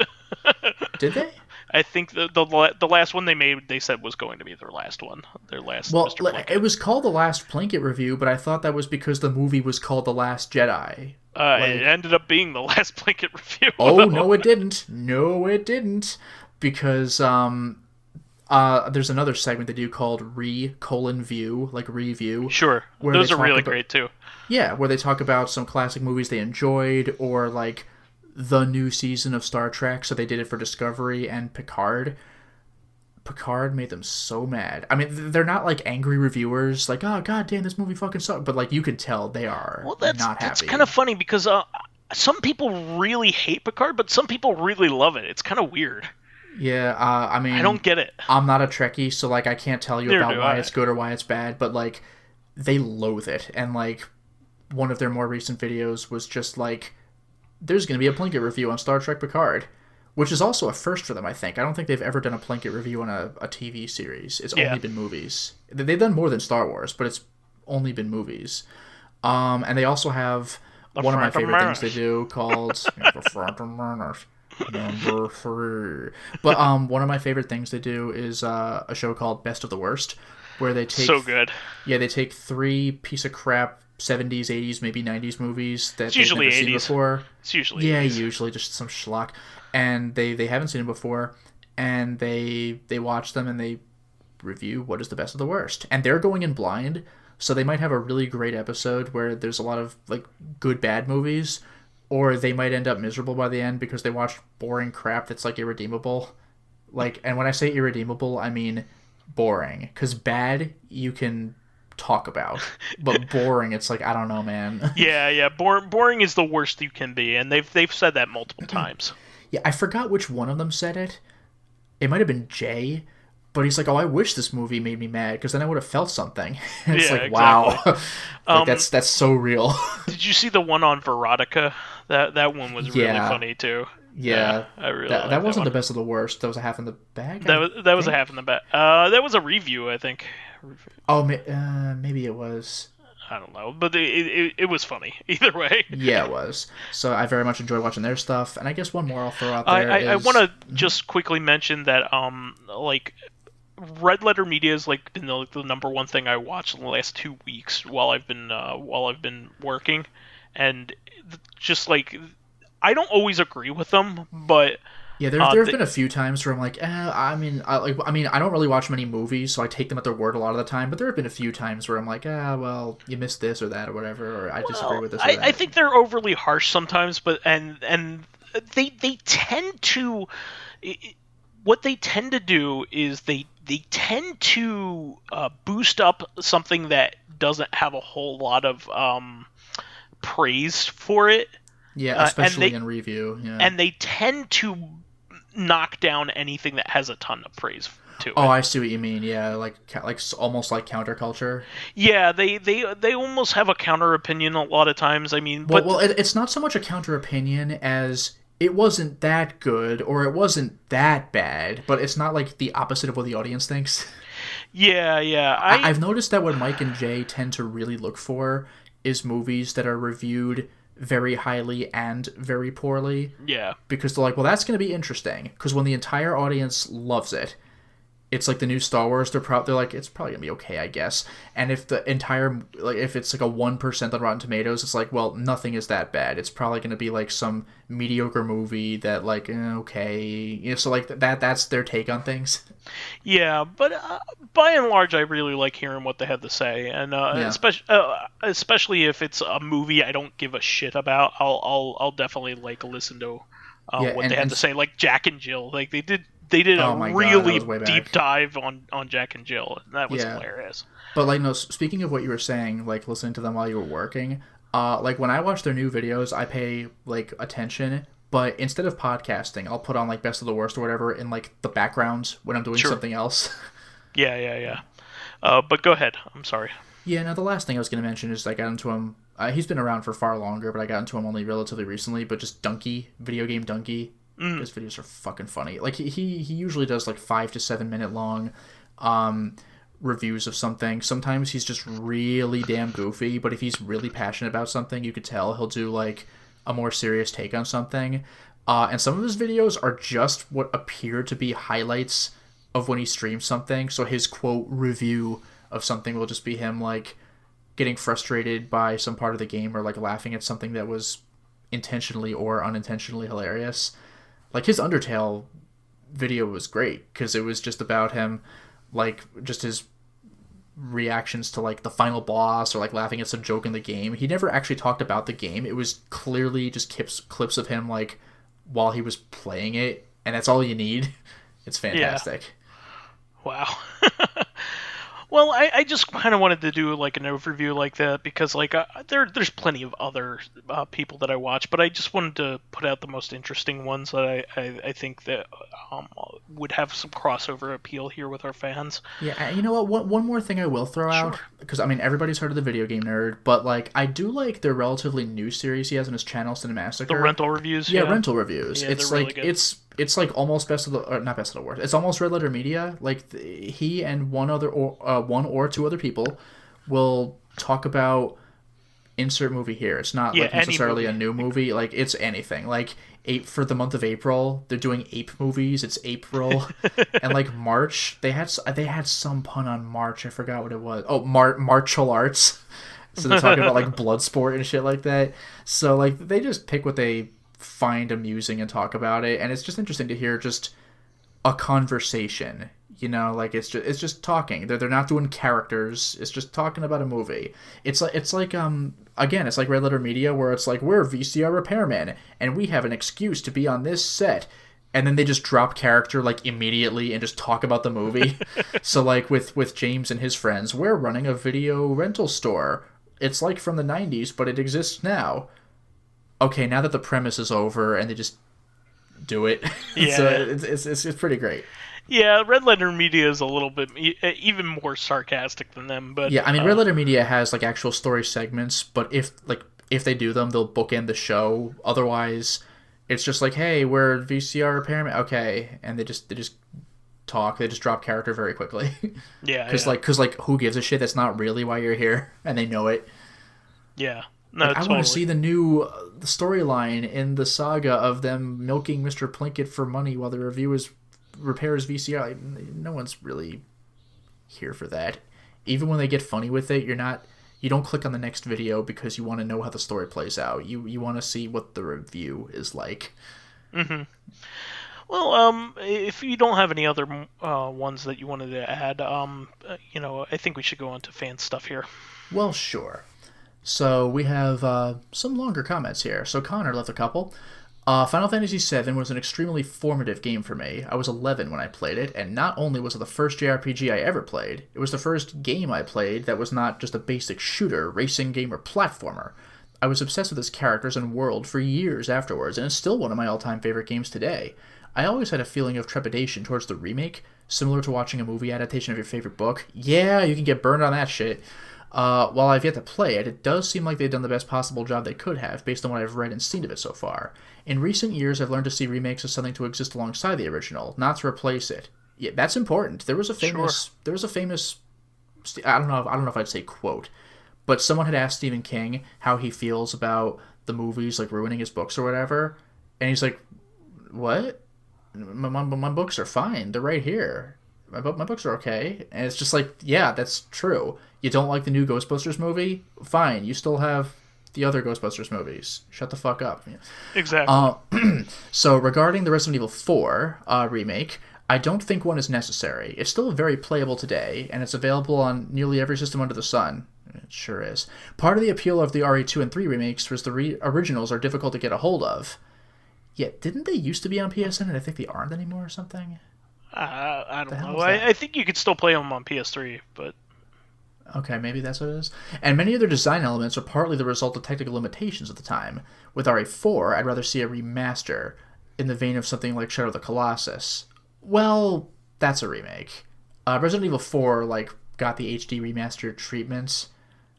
Did they? I think the last one they made, they said was going to be their last one. Their last. Well, it was called The Last Plinkett Review, but I thought that was because the movie was called The Last Jedi. It ended up being The Last Plinkett Review. Oh, no it didn't. No, it didn't. Because there's another segment they do called Re:'View, like review. Sure. Those are really great, too. Yeah, where they talk about some classic movies they enjoyed, or, like, the new season of Star Trek, so they did it for Discovery and Picard. Picard made them so mad. I mean, they're not like angry reviewers, like, oh god damn, this movie fucking sucked, but like you could tell they are not happy. That's kind of funny because some people really hate Picard, but some people really love it. It's kind of weird. Yeah, I mean, I don't get it. I'm not a Trekkie, so like I can't tell you about why it's good or why it's bad, but like they loathe it, and like one of their more recent videos was just like, there's going to be a Plinkett review on Star Trek Picard, which is also a first for them, I think. I don't think they've ever done a Plinkett review on a TV series. It's only been movies. They've done more than Star Wars, but it's only been movies. And they also have one of my favorite things they do called... Number 3. But one of my favorite things they do is a show called Best of the Worst, where they take... So good. Yeah, they take 3 piece of crap 70s, 80s, maybe 90s movies that they've never 80s. seen before. It's usually 80s. Yeah, usually just some schlock. And they haven't seen them before, and they watch them and they review what is the best of the worst. And they're going in blind, so they might have a really great episode where there's a lot of like good bad movies, or they might end up miserable by the end because they watched boring crap that's like irredeemable. Like, and when I say irredeemable, I mean boring, because bad you can talk about, but boring, it's like, I don't know, man. Yeah, boring is the worst you can be, and they've said that multiple times. Yeah, I forgot which one of them said it. It might have been Jay, but he's like, oh, I wish this movie made me mad, because then I would have felt something. And it's like, exactly. Wow. Like, that's so real. Did you see the one on Veronica? That one was really funny too. Yeah, I really that wasn't the best of the worst. That was a half in the bag. That was a half in the bag. That was a review, I think. Oh, maybe it was. I don't know, but it was funny either way. Yeah, it was. So I very much enjoy watching their stuff, and I guess one more I'll throw out there. I want to just quickly mention that like Red Letter Media is like the number one thing I watched in the last 2 weeks while I've been working, and just like, I don't always agree with them, but yeah, there have been a few times where I'm like, I don't really watch many movies, so I take them at their word a lot of the time. But there have been a few times where I'm like, well, you missed this or that or whatever, or I disagree with this or that. I think they're overly harsh sometimes, but and they tend to, what they tend to do is they tend to boost up something that doesn't have a whole lot of praise for it. Yeah, especially in review. Yeah. And they tend to knock down anything that has a ton of praise to it. Oh, I see what you mean. Yeah, like almost like counterculture. Yeah, they almost have a counter opinion a lot of times. I mean, well, it's not so much a counter opinion as it wasn't that good or it wasn't that bad, but it's not like the opposite of what the audience thinks. Yeah. I've noticed that what Mike and Jay tend to really look for is movies that are reviewed very highly and very poorly. Yeah. Because they're like, well, that's going to be interesting. Because when the entire audience loves it, it's like the new Star Wars. They're like, it's probably gonna be okay, I guess. And if the entire if it's like a 1% on Rotten Tomatoes, it's like, well, nothing is that bad. It's probably gonna be like some mediocre movie that like okay, so like that's their take on things. Yeah, but by and large, I really like hearing what they have to say, and especially if it's a movie I don't give a shit about, I'll definitely like listen to what they have to say. Like Jack and Jill, like they did oh a my God, really that was way deep back. dive on Jack and Jill, and that was hilarious. But like no, speaking of what you were saying, like listening to them while you were working, like when I watch their new videos, I pay like attention. But instead of podcasting, I'll put on like Best of the Worst or whatever in like the background when I'm doing something else. Yeah. But go ahead. I'm sorry. Yeah, now the last thing I was going to mention is I got into him. He's been around for far longer, but I got into him only relatively recently. But just Donkey, video game Donkey. His videos are fucking funny. Like he usually does like 5 to 7 minute long reviews of something. Sometimes he's just really damn goofy, but if he's really passionate about something, you could tell he'll do like a more serious take on something. And some of his videos are just what appear to be highlights of when he streams something. So his quote review of something will just be him like getting frustrated by some part of the game or like laughing at something that was intentionally or unintentionally hilarious. Like his Undertale video was great because it was just about him, like just his reactions to like the final boss or like laughing at some joke in the game. He never actually talked about the game. It was clearly just clips of him like while he was playing it, and that's all you need. It's fantastic. Yeah. Wow. Well, I just kind of wanted to do like an overview like that because like there's plenty of other people that I watch, but I just wanted to put out the most interesting ones that I think that would have some crossover appeal here with our fans. Yeah, you know what? One more thing I will throw out, because I mean everybody's heard of the Video Game Nerd, but like I do like their relatively new series he has on his channel, Cinemassacre. The rental reviews. Yeah, rental reviews. Yeah, it's really like good. it's like almost best of the not best of the worst. It's almost Red Letter Media. Like he and one or two other people will talk about insert movie here. It's not like necessarily a new movie. Like it's anything. Like for the month of April, they're doing ape movies. It's April, and like March, they had some pun on March. I forgot what it was. Oh, martial arts. So they're talking about like blood sport and shit like that. So like they just pick what they find amusing and talk about it, and it's just interesting to hear just a conversation. You know, like it's just talking. They're not doing characters. It's just talking about a movie. It's like again, it's like Red Letter Media where it's like we're VCR repairmen and we have an excuse to be on this set. And then they just drop character like immediately and just talk about the movie. So like with James and his friends, we're running a video rental store. It's like from the 90s, but it exists now. Okay, now that the premise is over and they just do it. Yeah. So it's pretty great. Yeah, Red Letter Media is a little bit even more sarcastic than them, but yeah, I mean, Red Letter Media has like actual story segments, but if they do them, they'll bookend the show. Otherwise, it's just like, hey, we're VCR repairman, okay, and they just talk. They just drop character very quickly. Yeah, because who gives a shit? That's not really why you're here, and they know it. Yeah. No, I want to see the new storyline in the saga of them milking Mr. Plinkett for money while the reviewers repairs VCR. No one's really here for that. Even when they get funny with it, you don't click on the next video because you want to know how the story plays out. You want to see what the review is like. Mm-hmm. Well, if you don't have any other ones that you wanted to add, I think we should go on to fan stuff here. Well, sure. So we have some longer comments here. So Connor left a couple. Final Fantasy VII was an extremely formative game for me. I was 11 when I played it, and not only was it the first JRPG I ever played, it was the first game I played that was not just a basic shooter, racing game, or platformer. I was obsessed with its characters and world for years afterwards, and it's still one of my all-time favorite games today. I always had a feeling of trepidation towards the remake, similar to watching a movie adaptation of your favorite book. Yeah, you can get burned on that shit. While I've yet to play it, it does seem like they've done the best possible job they could have, based on what I've read and seen of it so far. In recent years, I've learned to see remakes as something to exist alongside the original, not to replace it. Yeah, that's important. There was a famous, I don't know if I'd say quote, but someone had asked Stephen King how he feels about the movies like ruining his books or whatever, and he's like, "What? My books are fine. They're right here. My books are okay." And it's just like, yeah, that's true. You don't like the new Ghostbusters movie? Fine. You still have the other Ghostbusters movies. Shut the fuck up. Exactly. So regarding the Resident Evil 4 remake, I don't think one is necessary. It's still very playable today, and it's available on nearly every system under the sun. It sure is. Part of the appeal of the RE2 and 3 remakes was the originals are difficult to get a hold of. Yet, didn't they used to be on PSN, and I think they aren't anymore or something? I don't know. I think you could still play them on PS3, but... Okay, maybe that's what it is. And many of their design elements are partly the result of technical limitations at the time. With RE4, I'd rather see a remaster, in the vein of something like Shadow of the Colossus. Well, that's a remake. Resident Evil 4, got the HD remastered treatment.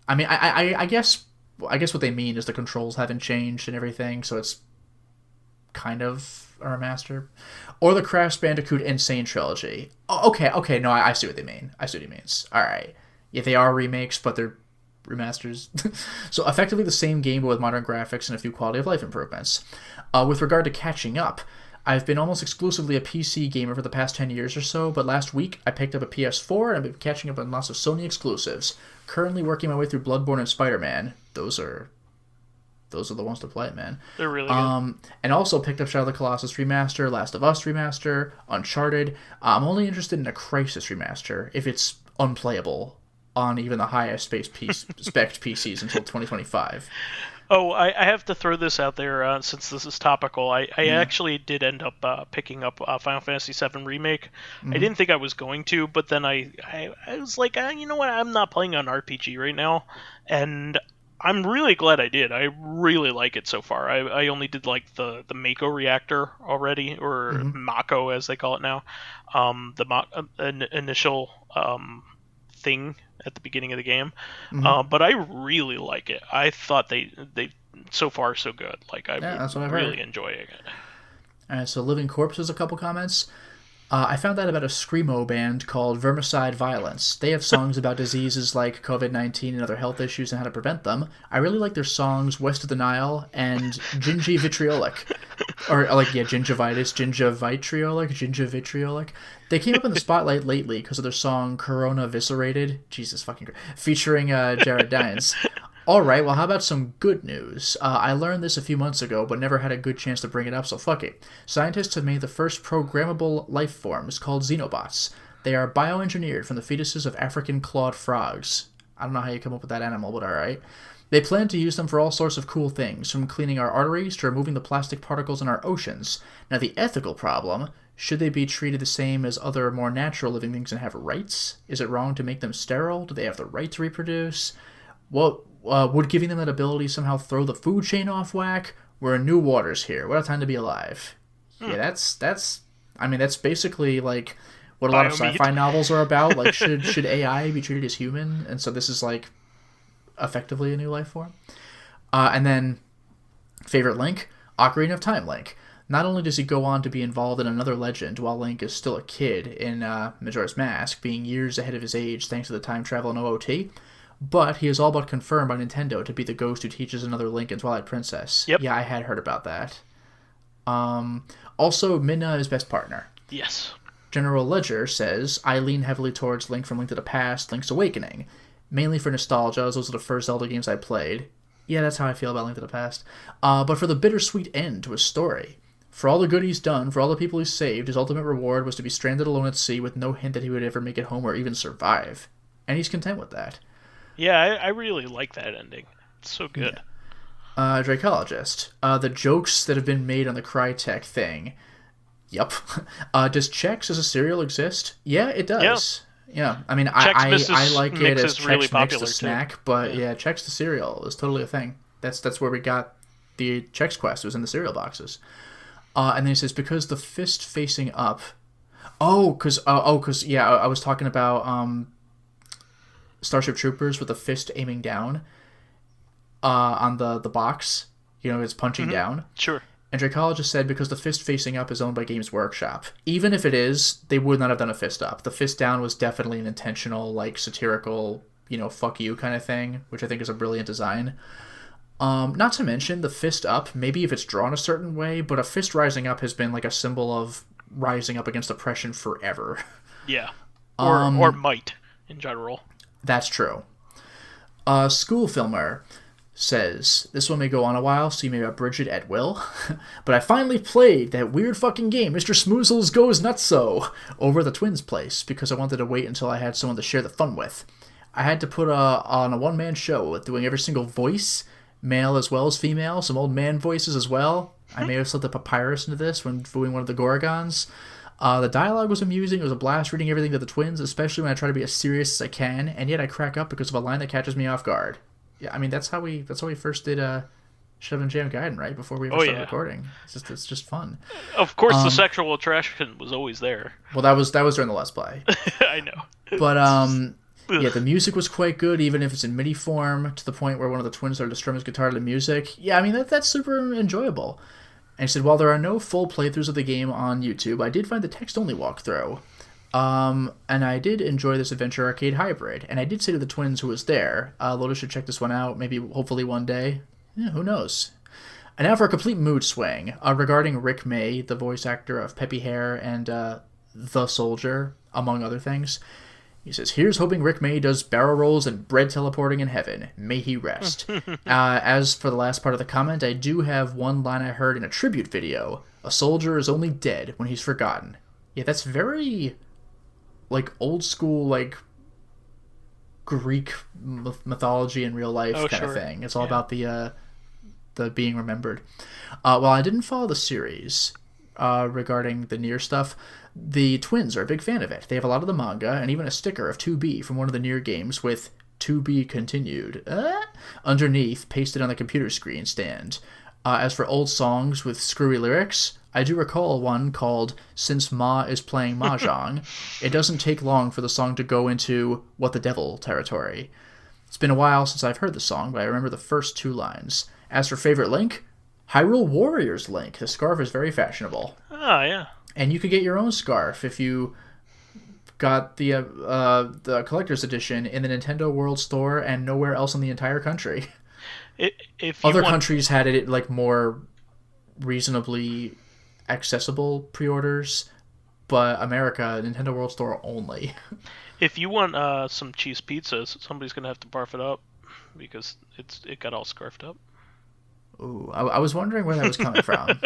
I mean, I guess what they mean is the controls haven't changed and everything, so it's kind of a remaster. Or the Crash Bandicoot Insane Trilogy. Oh, okay, no, I see what they mean. I see what he means. Alright. Yeah, they are remakes, but they're remasters. So effectively the same game, but with modern graphics and a few quality of life improvements. With regard to catching up, I've been almost exclusively a PC gamer for the past 10 years or so, but last week I picked up a PS4 and I've been catching up on lots of Sony exclusives. Currently working my way through Bloodborne and Spider-Man. Those are the ones to play, man. They're really good. And also picked up Shadow of the Colossus remaster, Last of Us remaster, Uncharted. I'm only interested in a Crysis remaster if it's unplayable on even the highest spec PCs until 2025. Oh, I have to throw this out there since this is topical. I actually did end up picking up Final Fantasy VII Remake. Mm-hmm. I didn't think I was going to, but then I was like, you know what? I'm not playing an RPG right now, and I'm really glad I did. I really like it so far. I only did the Mako reactor already, or Mako as they call it now. Initial thing at the beginning of the game, but I really like it. I thought they so far so good. I'm really enjoying it. All right, so Living Corpses, a couple comments. I found out about a screamo band called Vermicide Violence. They have songs about diseases like COVID-19 and other health issues and how to prevent them. I really like their songs West of the Nile and Gingivitriolic. Or, gingivitis, gingivitriolic. They came up in the spotlight lately because of their song Corona Viscerated. Jesus fucking Christ. Featuring Jared Dines. Alright, well, how about some good news? I learned this a few months ago, but never had a good chance to bring it up, so fuck it. Scientists have made the first programmable life forms called xenobots. They are bioengineered from the fetuses of African clawed frogs. I don't know how you come up with that animal, but alright. They plan to use them for all sorts of cool things, from cleaning our arteries to removing the plastic particles in our oceans. Now, the ethical problem, should they be treated the same as other more natural living things and have rights? Is it wrong to make them sterile? Do they have the right to reproduce? Would giving them that ability somehow throw the food chain off whack? We're in new waters here. What a time to be alive. Yeah, that's basically what a lot of sci-fi novels are about. Should AI be treated as human? And so this is effectively a new life form. And then favorite Link, Ocarina of Time Link. Not only does he go on to be involved in another legend while Link is still a kid in Majora's Mask, being years ahead of his age thanks to the time travel and OOT, but he is all but confirmed by Nintendo to be the ghost who teaches another Link in Twilight Princess. Yep. Yeah, I had heard about that. Also, Midna is best partner. Yes. General Ledger says, I lean heavily towards Link from Link to the Past, Link's Awakening. Mainly for nostalgia, as those are the first Zelda games I played. Yeah, that's how I feel about Link to the Past. But for the bittersweet end to his story. For all the good he's done, for all the people he's saved, his ultimate reward was to be stranded alone at sea with no hint that he would ever make it home or even survive. And he's content with that. Yeah, I really like that ending. It's so good. Yeah. Dracologist. The jokes that have been made on the Crytek thing. Yup. Does Chex as a cereal exist? Yeah, it does. Yeah. I mean, I like it as Chex really Mix the snack, too. But yeah, Chex the cereal is totally a thing. That's where we got the Chex Quest. It was in the cereal boxes. And then he says, because the fist facing up. I was talking about Starship Troopers with a fist aiming down on the box. It's punching down. Sure. And Dracologist said because the fist facing up is owned by Games Workshop. Even if it is, they would not have done a fist up. The fist down was definitely an intentional, satirical, fuck you kind of thing, which I think is a brilliant design. Not to mention the fist up, maybe if it's drawn a certain way, but a fist rising up has been a symbol of rising up against oppression forever. Yeah. Or might in general. That's true. School Filmer says, this one may go on a while, so you may abridge it at will, but I finally played that weird fucking game, Mr. Smoozles Goes Nutso, over at the twins' place, because I wanted to wait until I had someone to share the fun with. I had to put on a one-man show with doing every single voice, male as well as female, some old man voices as well. I may have slipped a papyrus into this when doing one of the Gorgons. The dialogue was amusing. It was a blast reading everything to the twins, especially when I try to be as serious as I can, and yet I crack up because of a line that catches me off guard. Yeah, I mean that's how we first did Shut Up and Jam Gaiden, right? Before we ever started recording. It's just fun. Of course, the sexual attraction was always there. Well, that was during the Let's Play. I know. But yeah, the music was quite good, even if it's in MIDI form, to the point where one of the twins started to strum his guitar to the music. Yeah, I mean that's super enjoyable. And he said, while there are no full playthroughs of the game on YouTube, I did find the text-only walkthrough. And I did enjoy this adventure arcade hybrid. And I did say to the twins who was there, Lotus should check this one out, maybe hopefully one day. Yeah, who knows? And now for a complete mood swing regarding Rick May, the voice actor of Peppy Hare and The Soldier, among other things. He says, here's hoping Rick May does barrel rolls and bread teleporting in heaven. May he rest. As for the last part of the comment, I do have one line I heard in a tribute video. A soldier is only dead when he's forgotten. Yeah, that's very, old school, Greek mythology in real life kind of thing. It's all about the being remembered. While I didn't follow the series regarding the Nier stuff, the twins are a big fan of it. They have a lot of the manga and even a sticker of 2B from one of the Nier games with 2B continued underneath, pasted on the computer screen stand. As for old songs with screwy lyrics, I do recall one called Since Ma is Playing Mahjong. It doesn't take long for the song to go into What the Devil territory. It's been a while since I've heard the song, but I remember the first two lines. As for favorite Link, Hyrule Warriors Link. The scarf is very fashionable. Oh, yeah. And you could get your own scarf if you got the collector's edition in the Nintendo World Store and nowhere else in the entire country. If other countries had it more reasonably accessible pre-orders, but America, Nintendo World Store only. If you want some cheese pizzas, somebody's gonna have to barf it up because it got all scarfed up. Ooh, I was wondering where that was coming from.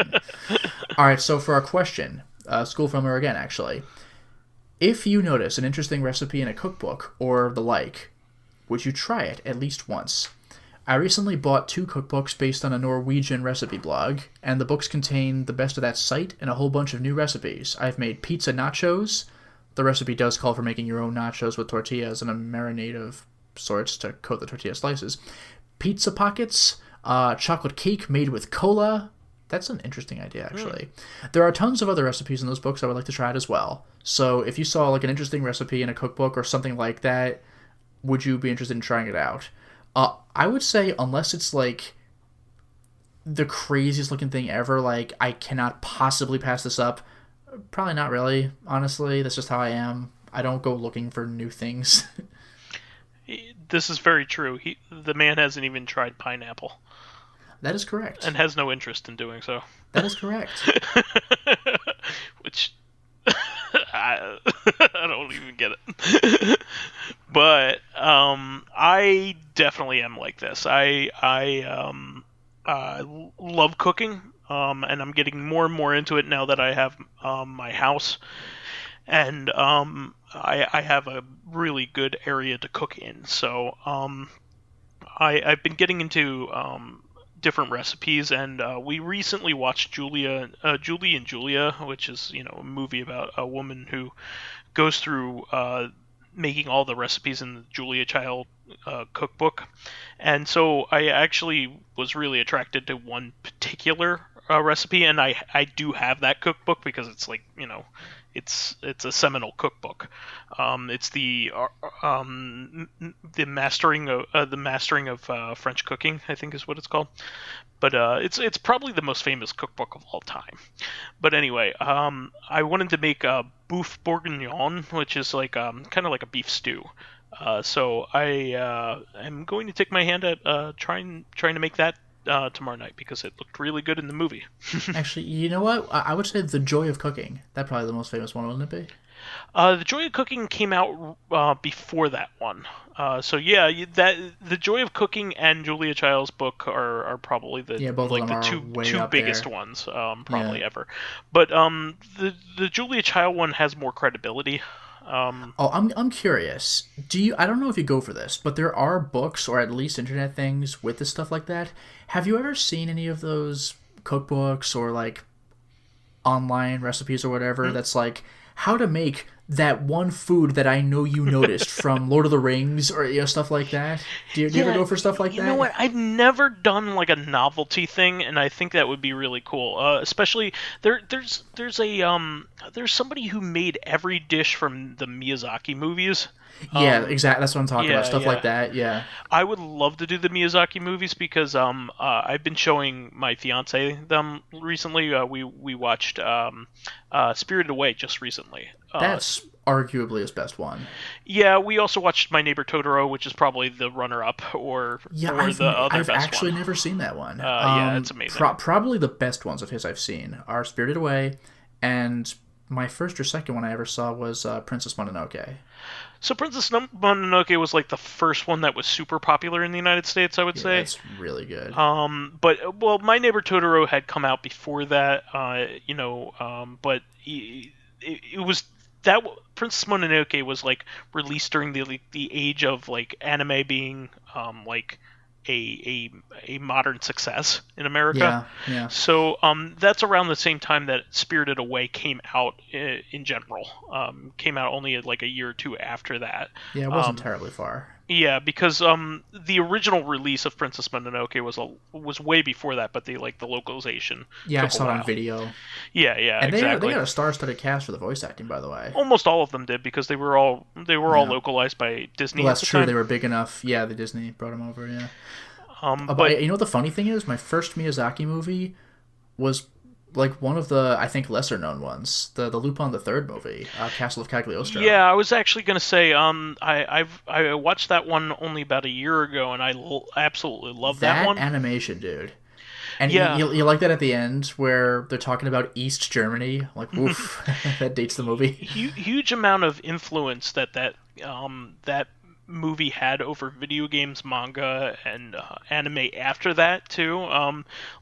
All right, so for our question, School Filmer again, actually. If you notice an interesting recipe in a cookbook or the like, would you try it at least once? I recently bought 2 cookbooks based on a Norwegian recipe blog, and the books contain the best of that site and a whole bunch of new recipes. I've made pizza nachos. The recipe does call for making your own nachos with tortillas and a marinade of sorts to coat the tortilla slices. Pizza pockets, chocolate cake made with cola. That's an interesting idea, actually. There are tons of other recipes in those books I would like to try it as well. So if you saw an interesting recipe in a cookbook or something like that, would you be interested in trying it out? I would say unless it's the craziest looking thing ever, I cannot possibly pass this up, probably not really, honestly. That's just how I am. I don't go looking for new things. This is very true. The man hasn't even tried pineapple. That is correct. And has no interest in doing so. That is correct. Which I don't even get it. But I definitely am like this. I love cooking, and I'm getting more and more into it now that I have my house, and I have a really good area to cook in. So I've been getting into different recipes, and we recently watched Julie and Julia, which is a movie about a woman who goes through making all the recipes in the Julia Child cookbook. And so I actually was really attracted to one particular recipe, and I do have that cookbook because it's like, it's a seminal cookbook. It's the mastering of French cooking, I think is what it's called. But it's probably the most famous cookbook of all time. But anyway, I wanted to make a boeuf bourguignon, which is like kind of like a beef stew. So I am going to take my hand at trying to make that tomorrow night because it looked really good in the movie. Actually, you know what? I would say The Joy of Cooking. That's probably the most famous one, wouldn't it be? The Joy of Cooking came out before that one. So yeah, that The Joy of Cooking and Julia Child's book are probably both like of them the are two way up biggest there. ones probably ever. But the Julia Child one has more credibility. I'm curious. I don't know if you go for this, but there are books or at least internet things with this stuff like that. Have you ever seen any of those cookbooks or like online recipes or whatever that's like how to make that one food that I know you noticed from Lord of the Rings or stuff like that? Do you ever go for stuff like that? You know what? I've never done like a novelty thing, and I think that would be really cool. Especially there's somebody who made every dish from the Miyazaki movies. Yeah, exactly. That's what I'm talking about. Stuff yeah. like that. Yeah. I would love to do the Miyazaki movies because I've been showing my fiance them recently. We watched Spirited Away just recently. That's arguably his best one. Yeah, we also watched My Neighbor Totoro, which is probably the runner-up or the other best one. I've actually never seen that one. Yeah, it's amazing. Probably the best ones of his I've seen are Spirited Away, and my first or second one I ever saw was Princess Mononoke. So Princess Mononoke was like the first one that was super popular in the United States, I would say. It's really good. But My Neighbor Totoro had come out before that, but it was that Princess Mononoke was like released during the age of like anime being like a modern success in America. Yeah. So that's around the same time that Spirited Away came out in general. Came out only like a year or two after that. Yeah, it wasn't terribly far. Yeah, because the original release of Princess Mononoke was way before that, but the localization. Yeah, I took saw a it while. on video. Yeah, And exactly. they got a star-studded cast for the voice acting, by the way. Almost all of them did because they were all localized by Disney. Well, that's at the true. time. They were big enough. Yeah, the Disney brought them over. Yeah. But you know what the funny thing is? My first Miyazaki movie was like one of the, I think, lesser known ones. The Lupin the Third movie, Castle of Cagliostro. Yeah, I was actually gonna say, I watched that one only about a year ago, and I absolutely love that one. Animation, dude. And yeah. you like that at the end where they're talking about East Germany? Like, oof, that dates the movie. Huge amount of influence that movie had over video games, manga, and anime after that too.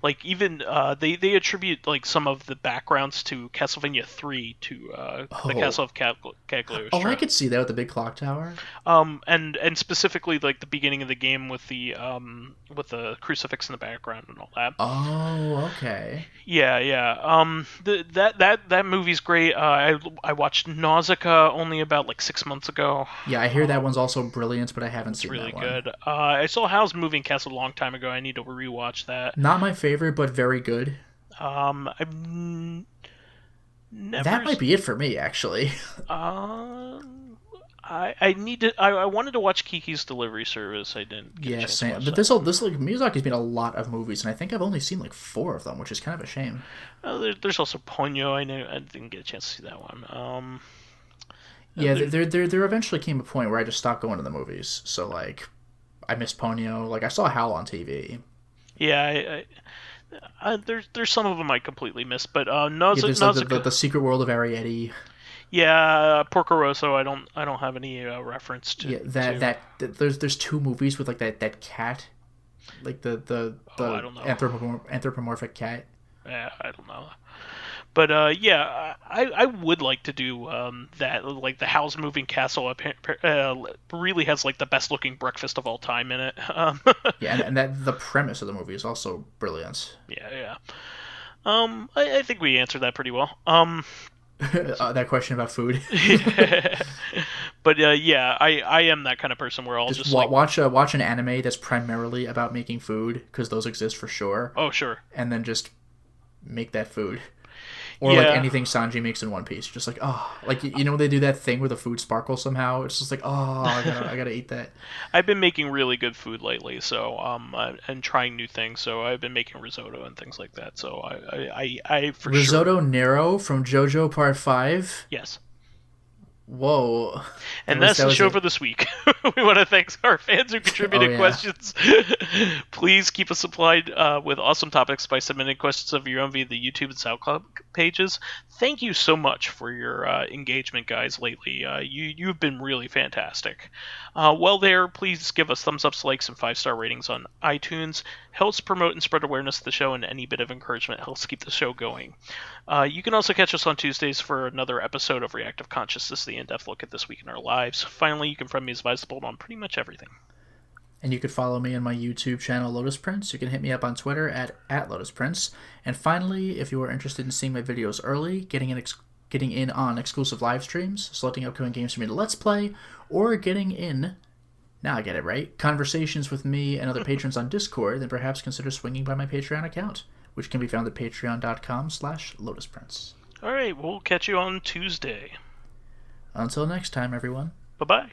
Like even they attribute like some of the backgrounds to Castlevania 3 to the Castle of Cagliostro. Oh, I could see that with the big clock tower. And specifically like the beginning of the game with the crucifix in the background and all that. Oh, okay. Yeah. That movie's great. I watched Nausicaa only about like 6 months ago. Yeah, I hear that one's also brilliant, but I haven't seen really that one. Good. I saw Howl's Moving Castle a long time ago. I need to rewatch that. Not my favorite, but very good. I've never. That might be it for me, actually. I need to. I wanted to watch Kiki's Delivery Service. I didn't. Get a chance same. to watch But that. this like Miyazaki's made a lot of movies, and I think I've only seen like 4 of them, which is kind of a shame. There's also Ponyo. I didn't get a chance to see that one. Yeah, there eventually came a point where I just stopped going to the movies. So like, I missed Ponyo. Like I saw Howl on TV. Yeah, there's some of them I completely missed, but There's like the Secret World of Arietti. Yeah, Porco Rosso. I don't have any reference to. Yeah, there's 2 movies with like that cat, like the I don't know. Anthropomorphic cat. Yeah, I don't know. But yeah, I would like to do that. Like the Howl's Moving Castle really has like the best looking breakfast of all time in it. Yeah, and that the premise of the movie is also brilliant. Yeah. I think we answered that pretty well. That question about food. But yeah, I am that kind of person where I'll just like watch an anime that's primarily about making food because those exist for sure. Oh sure. And then just make that food. Or like Yeah. anything Sanji makes in One Piece, just like, oh, like you know when they do that thing where the food sparkles somehow. It's just like, oh, I gotta eat that. I've been making really good food lately, so and trying new things. So I've been making risotto and things like that. So I for sure. Risotto Nero from JoJo Part 5. Yes. Whoa. And that's the show it. for this week. We want to thank our fans who contributed questions. Please keep us supplied with awesome topics by submitting questions of your own via the YouTube and SoundCloud pages. Thank you so much for your engagement, guys, lately. You've been really fantastic. While there, please give us thumbs ups, likes, and 5-star ratings on iTunes. Helps promote and spread awareness of the show, and any bit of encouragement helps keep the show going. You can also catch us on Tuesdays for another episode of Reactive Consciousness, the in-depth look at this week in our lives. Finally, you can find me as vysethebold on pretty much everything. And you could follow me on my YouTube channel, Lotus Prince. You can hit me up on Twitter at Lotus Prince. And finally, if you are interested in seeing my videos early, getting in on exclusive live streams, selecting upcoming games for me to Let's Play, or getting in, now I get it right, conversations with me and other patrons on Discord, then perhaps consider swinging by my Patreon account, which can be found at patreon.com/LotusPrince. All right, we'll catch you on Tuesday. Until next time, everyone. Bye-bye.